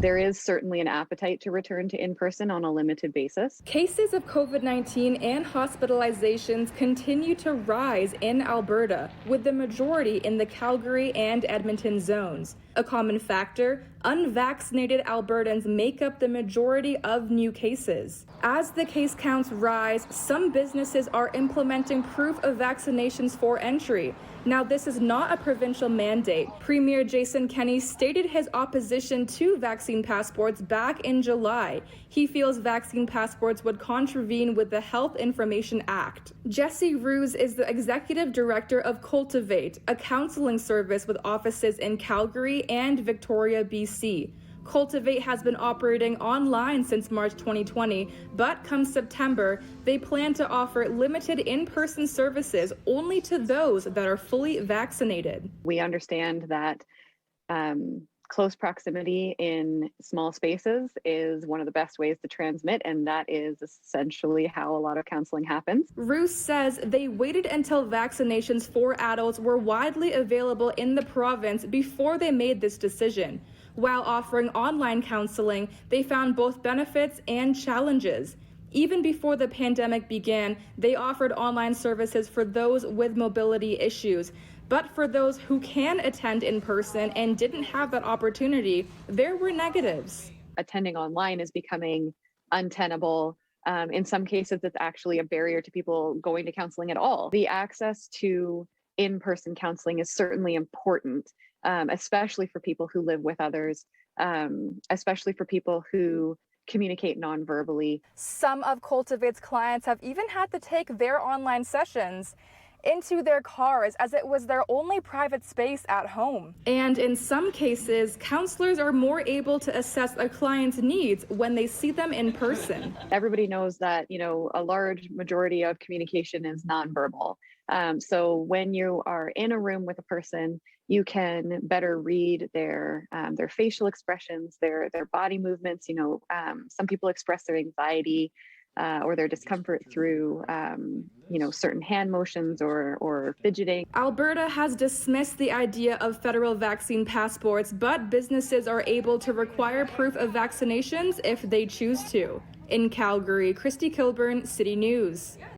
there is certainly an appetite to return to in-person on a limited basis. Cases of COVID-19 and hospitalizations continue to rise in Alberta, with the majority in the Calgary and Edmonton zones. A common factor, unvaccinated Albertans make up the majority of new cases. As the case counts rise, some businesses are implementing proof of vaccinations for entry. Now, this is not a provincial mandate. Premier Jason Kenney stated his opposition to vaccine passports back in July. He feels vaccine passports would contravene with the Health Information Act. Jesse Roos is the executive director of Cultivate, a counseling service with offices in Calgary and Victoria, BC. Cultivate has been operating online since March 2020, but come September, they plan to offer limited in-person services only to those that are fully vaccinated. We understand that close proximity in small spaces is one of the best ways to transmit, and that is essentially how a lot of counseling happens. Roos says they waited until vaccinations for adults were widely available in the province before they made this decision. While offering online counseling, they found both benefits and challenges. Even before the pandemic began, they offered online services for those with mobility issues. But for those who can attend in person and didn't have that opportunity, there were negatives. Attending online is becoming untenable. In some cases, it's actually a barrier to people going to counseling at all. The access to in-person counseling is certainly important, especially for people who live with others, especially for people who communicate non-verbally. Some of Cultivate's clients have even had to take their online sessions into their cars, as it was their only private space at home. And in some cases, counselors are more able to assess a client's needs when they see them in person. Everybody knows that, a large majority of communication is nonverbal. So when you are in a room with a person, you can better read their facial expressions, their body movements. Some people express their anxiety or their discomfort through, certain hand motions or fidgeting. Alberta has dismissed the idea of federal vaccine passports, but businesses are able to require proof of vaccinations if they choose to. In Calgary, Kristy Kilburn, City News.